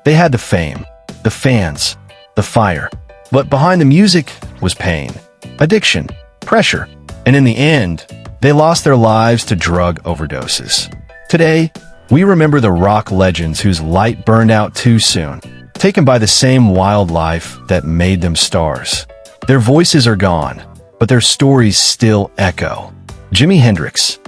They had the fame, the fans, the fire. But behind the music was pain, addiction, pressure, and in the end, they lost their lives to drug overdoses. Today, we remember the rock legends whose light burned out too soon, taken by the same wildlife that made them stars. Their voices are gone, but their stories still echo. Jimi Hendrix.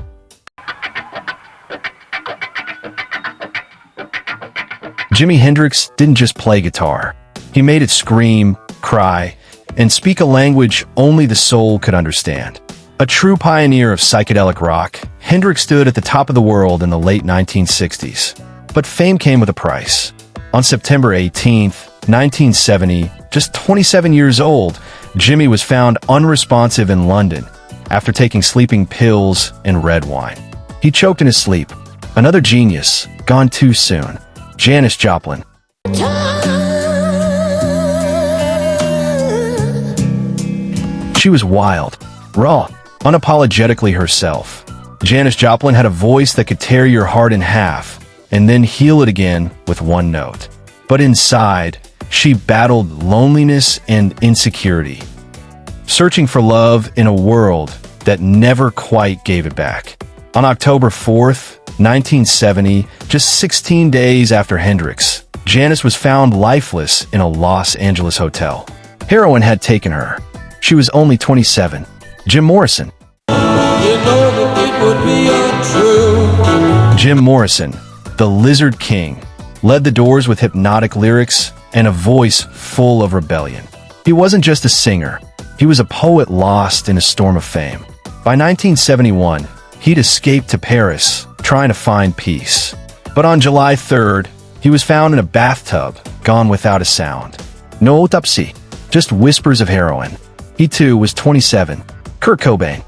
Jimi Hendrix didn't just play guitar. He made it scream, cry, and speak a language only the soul could understand. A true pioneer of psychedelic rock, Hendrix stood at the top of the world in the late 1960s. But fame came with a price. On September 18, 1970, just 27 years old, Jimi was found unresponsive in London after taking sleeping pills and red wine. He choked in his sleep. Another genius, gone too soon. Janis Joplin. She was wild, raw, unapologetically herself. Janis Joplin had a voice that could tear your heart in half and then heal it again with one note. But inside, she battled loneliness and insecurity, searching for love in a world that never quite gave it back. On October 4th, 1970, just 16 days after Hendrix, Janis was found lifeless in a Los Angeles hotel. Heroin had taken her. She was only 27. Jim Morrison. Jim Morrison, the Lizard King, led the Doors with hypnotic lyrics and a voice full of rebellion. He wasn't just a singer. He was a poet lost in a storm of fame. By 1971, he'd escaped to Paris, trying to find peace. But on July 3rd, he was found in a bathtub, gone without a sound. No autopsy, just whispers of heroin. He too was 27. Kurt Cobain.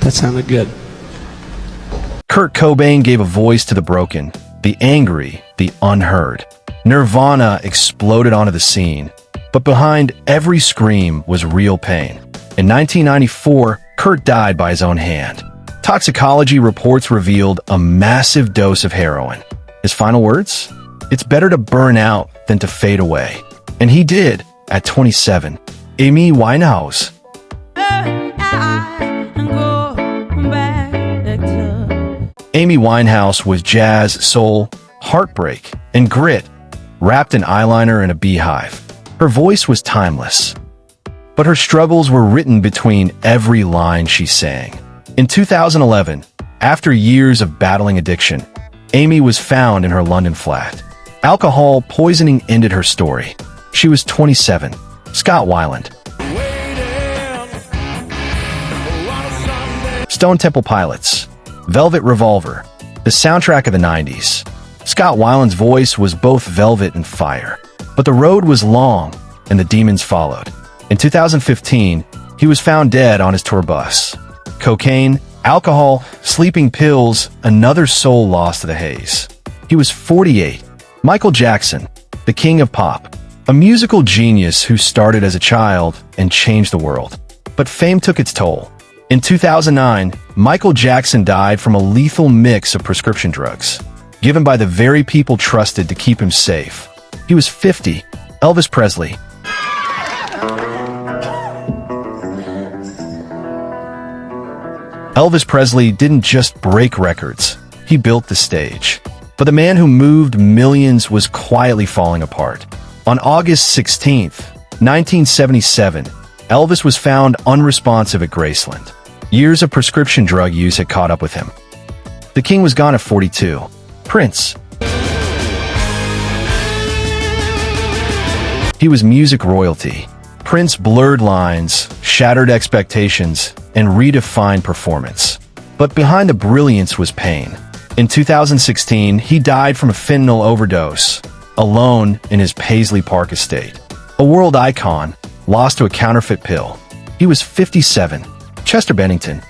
That sounded good. Kurt Cobain gave a voice to the broken, the angry, the unheard. Nirvana exploded onto the scene, but behind every scream was real pain. In 1994, Kurt died by his own hand. Toxicology reports revealed a massive dose of heroin. His final words? It's better to burn out than to fade away. And he did, at 27. Amy Winehouse. Amy Winehouse was jazz, soul, heartbreak, and grit, wrapped in eyeliner and a beehive. Her voice was timeless, but her struggles were written between every line she sang. In 2011, after years of battling addiction, Amy was found in her London flat. Alcohol poisoning ended her story. She was 27. Scott Weiland. Stone Temple Pilots. Velvet Revolver. The soundtrack of the 90s. Scott Weiland's voice was both velvet and fire. But the road was long, and the demons followed. In 2015, he was found dead on his tour bus. Cocaine, alcohol, sleeping pills, another soul lost to the haze. He was 48. Michael Jackson, the king of pop. A musical genius who started as a child and changed the world. But fame took its toll. In 2009, Michael Jackson died from a lethal mix of prescription drugs, given by the very people trusted to keep him safe. He was 50. Elvis Presley. Elvis Presley didn't just break records, he built the stage. But the man who moved millions was quietly falling apart. On August 16, 1977, Elvis was found unresponsive at Graceland. Years of prescription drug use had caught up with him. The king was gone at 42. Prince. He was music royalty. Prince blurred lines, shattered expectations, and redefined performance. But behind the brilliance was pain. In 2016, he died from a fentanyl overdose, alone in his Paisley Park estate. A world icon, lost to a counterfeit pill. He was 57. Chester Bennington.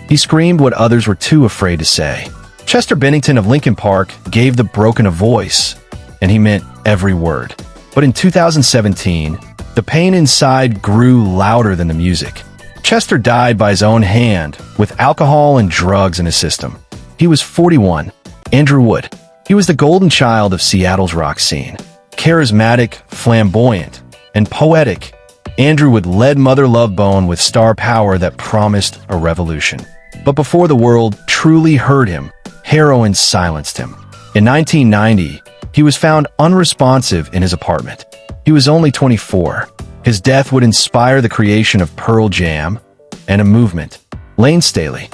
He screamed what others were too afraid to say. Chester Bennington of Linkin Park gave the broken a voice, and he meant every word. But in 2017, the pain inside grew louder than the music. Chester died by his own hand, with alcohol and drugs in his system. He was 41. Andrew Wood. He was the golden child of Seattle's rock scene. Charismatic, flamboyant, and poetic, Andrew Wood led Mother Love Bone with star power that promised a revolution. But before the world truly heard him, heroin silenced him. In 1990, he was found unresponsive in his apartment. He was only 24. His death would inspire the creation of Pearl Jam and a movement. Lane Staley.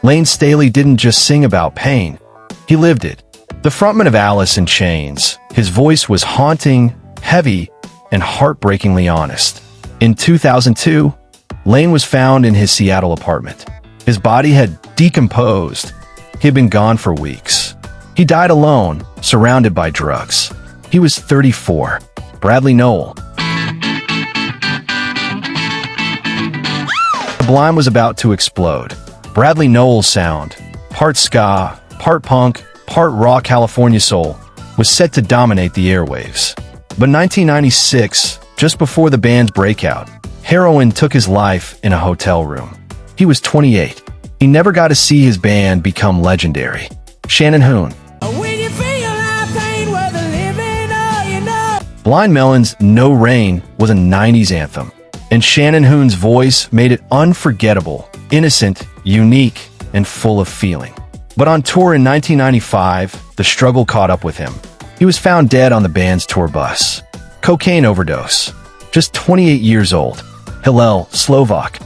Lane Staley didn't just sing about pain, he lived it. The frontman of Alice in Chains, his voice was haunting, heavy, and heartbreakingly honest. In 2002, Lane was found in his Seattle apartment. His body had decomposed. He had been gone for weeks. He died alone, surrounded by drugs. He was 34. Bradley Nowell. The blind was about to explode. Bradley Nowell's sound, part ska, part punk, part raw California soul, was set to dominate the airwaves. But in 1996, just before the band's breakout, heroin took his life in a hotel room. He was 28. He never got to see his band become legendary. Shannon Hoon. Blind Melon's No Rain was a 90s anthem, and Shannon Hoon's voice made it unforgettable, innocent, unique, and full of feeling. But on tour in 1995, the struggle caught up with him. He was found dead on the band's tour bus. Cocaine overdose. Just 28 years old. Hillel Slovak.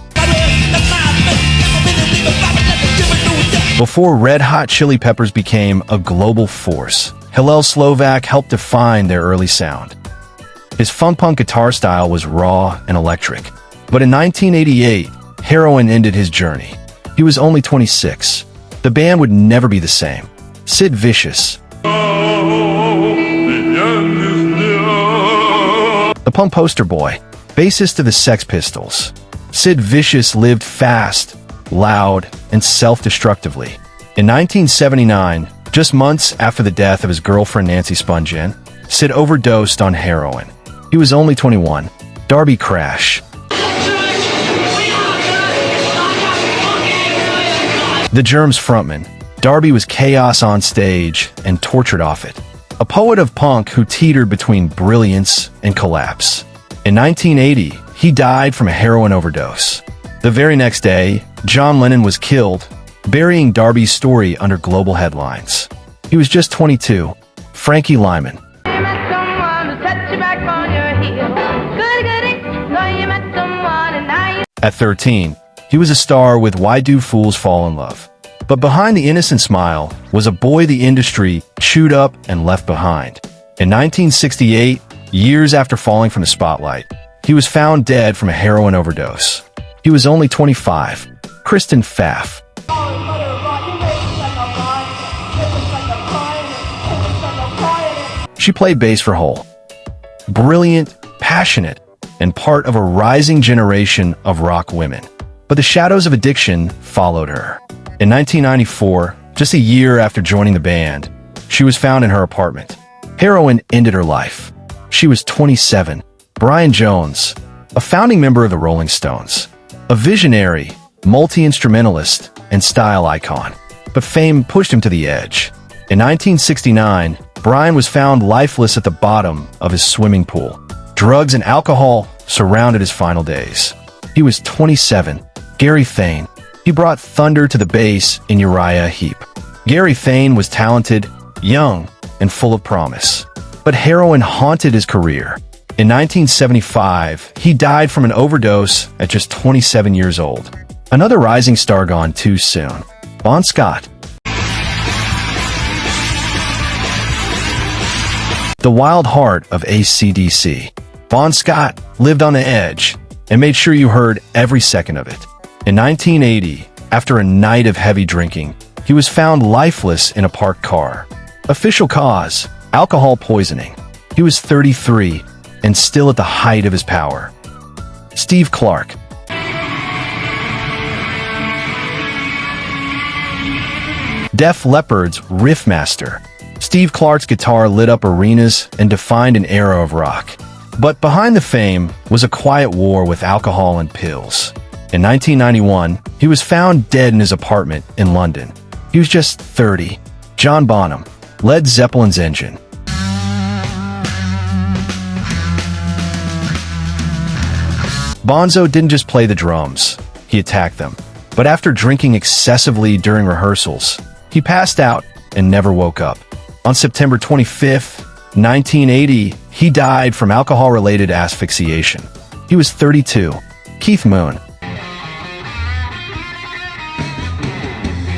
Before Red Hot Chili Peppers became a global force, Hillel Slovak helped define their early sound. His funk-punk guitar style was raw and electric. But in 1988, heroin ended his journey. He was only 26. The band would never be the same. Sid Vicious. The Pump Poster Boy, bassist of the Sex Pistols. Sid Vicious lived fast, loud, and self-destructively. In 1979, just months after the death of his girlfriend Nancy Spungen, Sid overdosed on heroin. He was only 21. Darby Crash. The Germs frontman, Darby was chaos on stage and tortured off it. A poet of punk who teetered between brilliance and collapse. In 1980, he died from a heroin overdose. The very next day, John Lennon was killed, burying Darby's story under global headlines. He was just 22. Frankie Lyman. At 13, he was a star with Why Do Fools Fall in Love? But behind the innocent smile was a boy the industry chewed up and left behind. In 1968, years after falling from the spotlight, he was found dead from a heroin overdose. He was only 25. Kristen Pfaff. She played bass for Hole. Brilliant, passionate, and part of a rising generation of rock women. But the shadows of addiction followed her. In 1994, just a year after joining the band, she was found in her apartment. Heroin ended her life. She was 27. Brian Jones, a founding member of the Rolling Stones, a visionary, multi-instrumentalist, and style icon. But fame pushed him to the edge. In 1969, Brian was found lifeless at the bottom of his swimming pool. Drugs and alcohol surrounded his final days. He was 27. Gary Thane. He brought thunder to the bass in Uriah Heep. Gary Thane was talented, young, and full of promise. But heroin haunted his career. In 1975, he died from an overdose at just 27 years old. Another rising star gone too soon. Bon Scott. The wild heart of AC/DC. Bon Scott lived on the edge and made sure you heard every second of it. In 1980, after a night of heavy drinking, he was found lifeless in a parked car. Official cause, alcohol poisoning. He was 33 and still at the height of his power. Steve Clark. Def Leppard's riff master. Steve Clark's guitar lit up arenas and defined an era of rock. But behind the fame was a quiet war with alcohol and pills. In 1991, he was found dead in his apartment in London. He was just 30. John Bonham, Led Zeppelin's engine. Bonzo didn't just play the drums, he attacked them. But after drinking excessively during rehearsals, he passed out and never woke up. On September 25, 1980, he died from alcohol-related asphyxiation. He was 32. Keith Moon,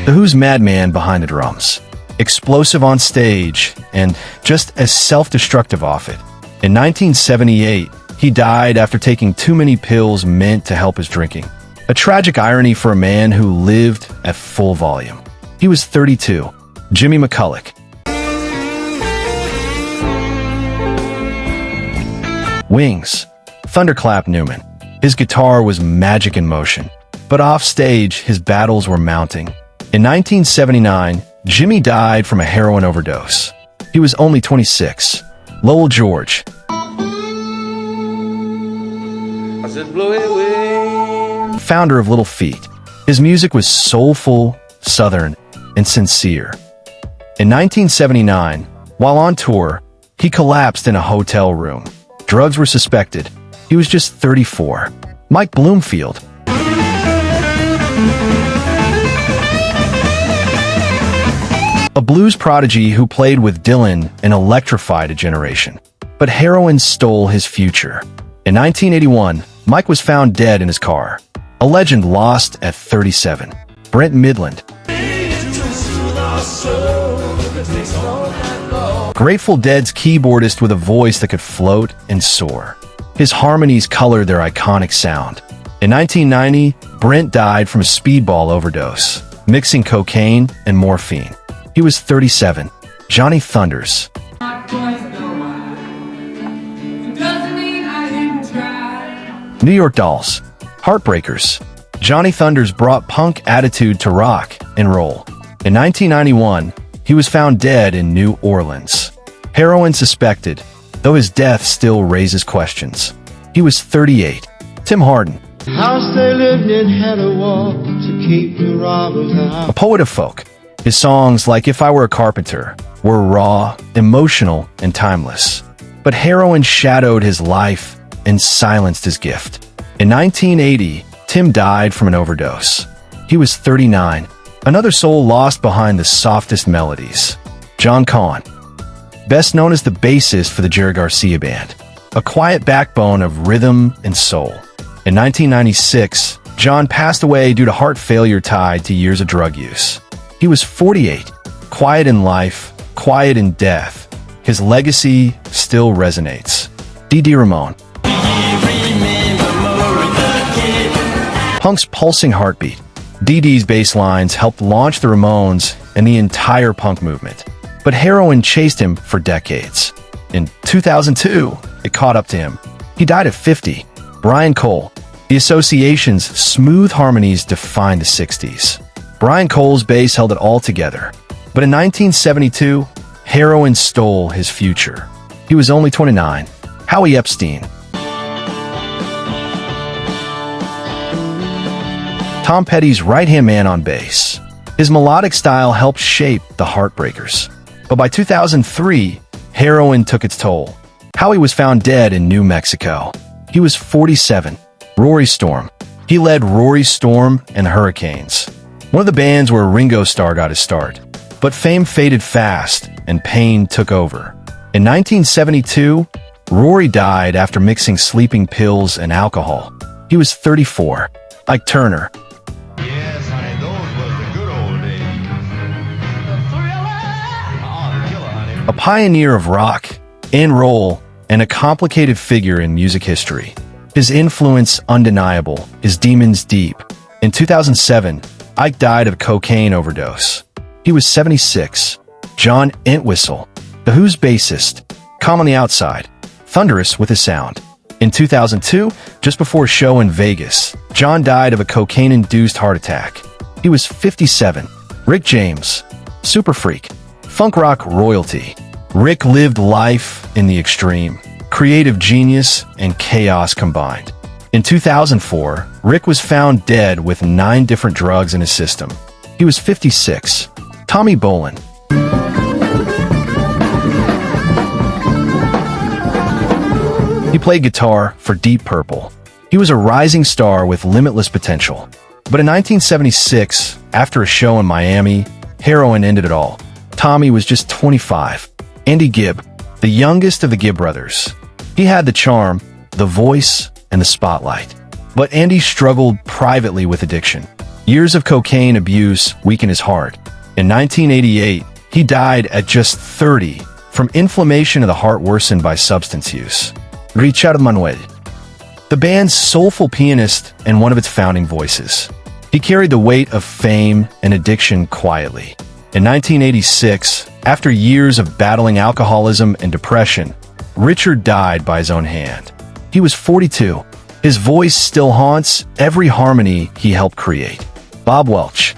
The Who's madman behind the drums, explosive on stage, and just as self-destructive off it. In 1978, he died after taking too many pills meant to help his drinking. A tragic irony for a man who lived at full volume. He was 32. Jimmy McCulloch. Wings. Thunderclap Newman. His guitar was magic in motion, but off stage, his battles were mounting. In 1979, Jimmy died from a heroin overdose. He was only 26. Lowell George. Founder of Little Feat. His music was soulful, southern, and sincere. In 1979, while on tour, he collapsed in a hotel room. Drugs were suspected. He was just 34. Mike Bloomfield. A blues prodigy who played with Dylan and electrified a generation. But heroin stole his future. In 1981, Mike was found dead in his car. A legend lost at 37. Brent Midland. Grateful Dead's keyboardist with a voice that could float and soar. His harmonies colored their iconic sound. In 1990, Brent died from a speedball overdose, mixing cocaine and morphine. He was 37. Johnny Thunders. New York Dolls. Heartbreakers. Johnny Thunders brought punk attitude to rock and roll. In 1991, he was found dead in New Orleans. Heroin suspected, though his death still raises questions. He was 38. Tim Hardin. House they lived in had a wall to keep the robbers out. A poet of folk. His songs, like If I Were a Carpenter, were raw, emotional, and timeless. But heroin shadowed his life and silenced his gift. In 1980, Tim died from an overdose. He was 39. Another soul lost behind the softest melodies. John Kahn. Best known as the bassist for the Jerry Garcia Band. A quiet backbone of rhythm and soul. In 1996, John passed away due to heart failure tied to years of drug use. He was 48. Quiet in life, quiet in death. His legacy still resonates. D.D. Ramone. Punk's pulsing heartbeat. DD's bass lines helped launch the Ramones and the entire punk movement. But heroin chased him for decades. In 2002, it caught up to him. He died at 50. Brian Cole. The Association's smooth harmonies defined the 60s. Brian Cole's bass held it all together. But in 1972, heroin stole his future. He was only 29. Howie Epstein. Tom Petty's right-hand man on bass. His melodic style helped shape the Heartbreakers. But by 2003, heroin took its toll. Howie was found dead in New Mexico. He was 47. Rory Storm. He led Rory Storm and the Hurricanes, one of the bands where Ringo Starr got his start. But fame faded fast, and pain took over. In 1972, Rory died after mixing sleeping pills and alcohol. He was 34. Ike Turner. Yes, honey, those was the good old days. A pioneer of rock and roll and a complicated figure in music history. His influence undeniable, his demons deep. In 2007, Ike died of a cocaine overdose. He was 76. John Entwistle, The Who's bassist, calm on the outside, thunderous with his sound. In 2002, just before a show in Vegas, John died of a cocaine-induced heart attack. He was 57. Rick James, super freak, funk rock royalty. Rick lived life in the extreme. creative genius, and chaos combined. In 2004, Rick was found dead with 9 different drugs in his system. He was 56. Tommy Bolin. He played guitar for Deep Purple. He was a rising star with limitless potential. But in 1976, after a show in Miami, heroin ended it all. Tommy was just 25. Andy Gibb, the youngest of the Gibb brothers. He had the charm, the voice, and the spotlight. But Andy struggled privately with addiction. Years of cocaine abuse weakened his heart. In 1988, he died at just 30 from inflammation of the heart worsened by substance use. Richard Manuel, the band's soulful pianist and one of its founding voices. He carried the weight of fame and addiction quietly. In 1986, after years of battling alcoholism and depression, Richard died by his own hand. He was 42. His voice still haunts every harmony he helped create. Bob Welch.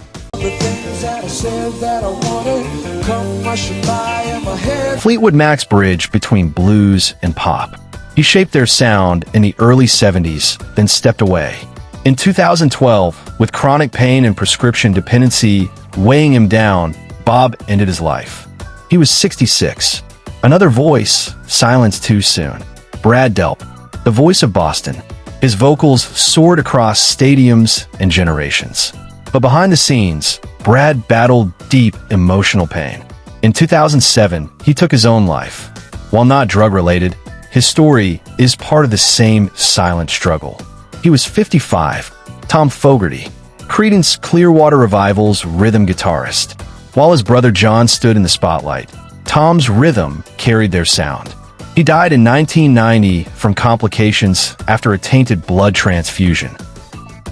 Fleetwood Mac's bridge between blues and pop. He shaped their sound in the early 70s, then stepped away. In 2012, with chronic pain and prescription dependency weighing him down, Bob ended his life. He was 66. Another voice silenced too soon. Brad Delp, the voice of Boston. His vocals soared across stadiums and generations. But behind the scenes, Brad battled deep emotional pain. In 2007, he took his own life. While not drug-related, his story is part of the same silent struggle. He was 55. Tom Fogerty, Creedence Clearwater Revival's rhythm guitarist. While his brother John stood in the spotlight, Tom's rhythm carried their sound. He died in 1990 from complications after a tainted blood transfusion.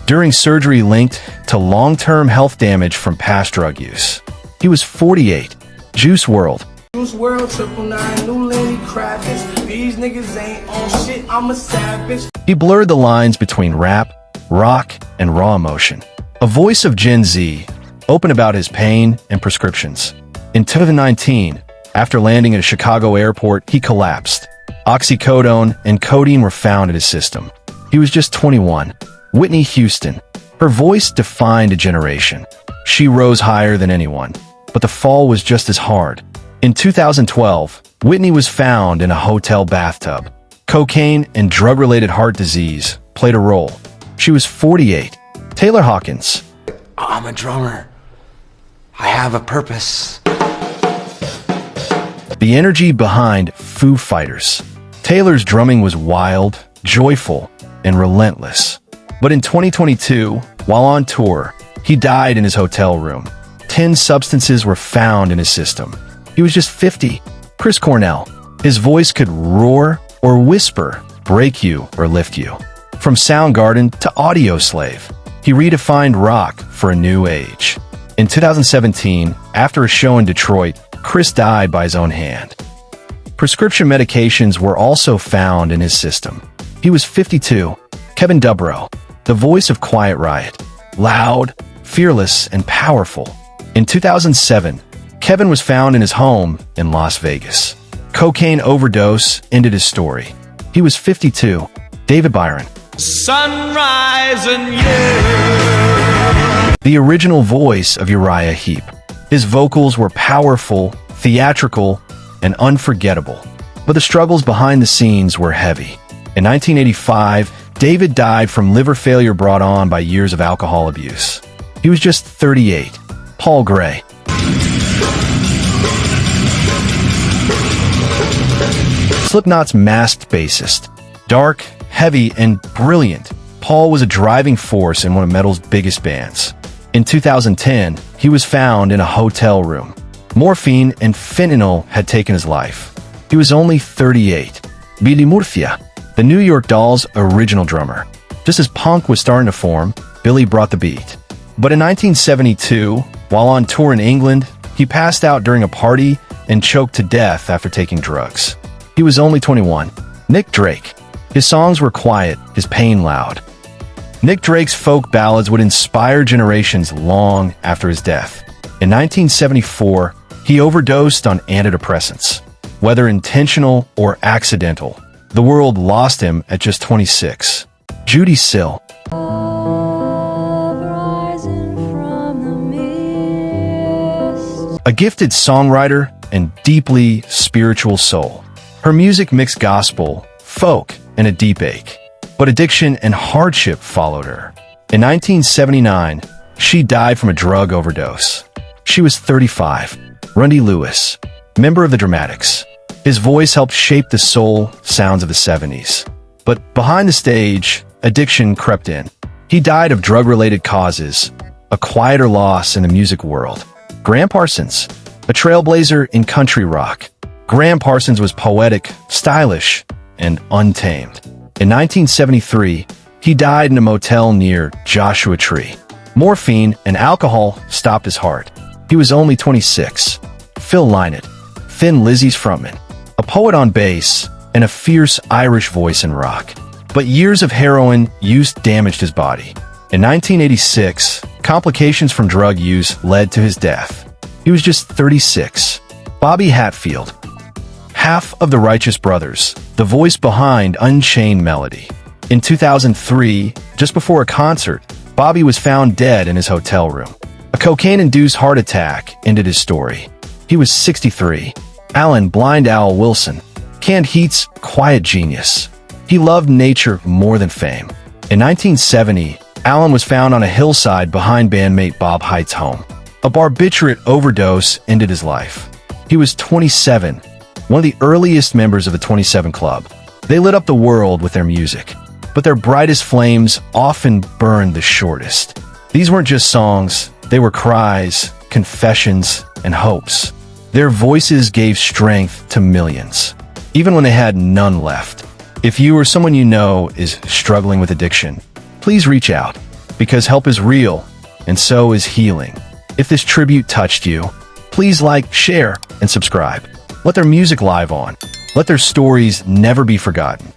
During surgery linked to long-term health damage from past drug use. He was 48. Juice WRLD. Juice WRLD, 999, new Lenny Kravitz. These niggas ain't on shit, I'm a savage. He blurred the lines between rap, rock, and raw emotion. A voice of Gen Z, open about his pain and prescriptions. In 2019, after landing at a Chicago airport, he collapsed. Oxycodone and codeine were found in his system. He was just 21. Whitney Houston. Her voice defined a generation. She rose higher than anyone, but the fall was just as hard. In 2012, Whitney was found in a hotel bathtub. Cocaine and drug-related heart disease played a role. She was 48. Taylor Hawkins. I'm a drummer. I have a purpose. The energy behind Foo Fighters. Taylor's drumming was wild, joyful, and relentless. But in 2022, while on tour, he died in his hotel room. 10 substances were found in his system. He was just 50. Chris Cornell. His voice could roar or whisper, break you or lift you. From Soundgarden to Audioslave, he redefined rock for a new age. In 2017, after a show in Detroit, Chris died by his own hand. Prescription medications were also found in his system. He was 52. Kevin Dubrow, the voice of Quiet Riot. Loud, fearless, and powerful. In 2007, Kevin was found in his home in Las Vegas. Cocaine overdose ended his story. He was 52. David Byron. Sunrise and you. The original voice of Uriah Heep. His vocals were powerful, theatrical, and unforgettable. But the struggles behind the scenes were heavy. In 1985, David died from liver failure brought on by years of alcohol abuse. He was just 38. Paul Gray. Slipknot's masked bassist. Dark, heavy, and brilliant, Paul was a driving force in one of metal's biggest bands. In 2010, he was found in a hotel room. Morphine and fentanyl had taken his life. He was only 38. Billy Murcia, the New York Dolls' original drummer. Just as punk was starting to form, Billy brought the beat. But in 1972, while on tour in England, he passed out during a party and choked to death after taking drugs. He was only 21. Nick Drake. His songs were quiet, his pain loud. Nick Drake's folk ballads would inspire generations long after his death. In 1974, he overdosed on antidepressants. Whether intentional or accidental, The world lost him at just 26. Judy Sill. A gifted songwriter and deeply spiritual soul. Her music mixed gospel, folk, and a deep ache. But addiction and hardship followed her. In 1979, she died from a drug overdose. She was 35. Randy Lewis, member of the Dramatics. His voice helped shape the soul sounds of the 70s. But behind the stage, addiction crept in. He died of drug-related causes, a quieter loss in the music world. Graham Parsons, a trailblazer in country rock. Graham Parsons was poetic, stylish, and untamed. In 1973, he died in a motel near Joshua Tree. Morphine and alcohol stopped his heart. He was only 26. Phil Lynott, Thin Lizzy's frontman, a poet on bass, and a fierce Irish voice in rock. But years of heroin use damaged his body. In 1986, complications from drug use led to his death. He was just 36. Bobby Hatfield, half of the Righteous Brothers, the voice behind Unchained Melody. In 2003, just before a concert, Bobby was found dead in his hotel room. A cocaine-induced heart attack ended his story. He was 63. Alan Blind Owl Wilson, Canned Heat's quiet genius. He loved nature more than fame. In 1970, Alan was found on a hillside behind bandmate Bob Hite's home. A barbiturate overdose ended his life. He was 27, one of the earliest members of the 27 Club. They lit up the world with their music, but their brightest flames often burned the shortest. These weren't just songs, they were cries, confessions, and hopes. Their voices gave strength to millions, even when they had none left. If you or someone you know is struggling with addiction, please reach out, because help is real, and so is healing. If this tribute touched you, please like, share, and subscribe. Let their music live on. Let their stories never be forgotten.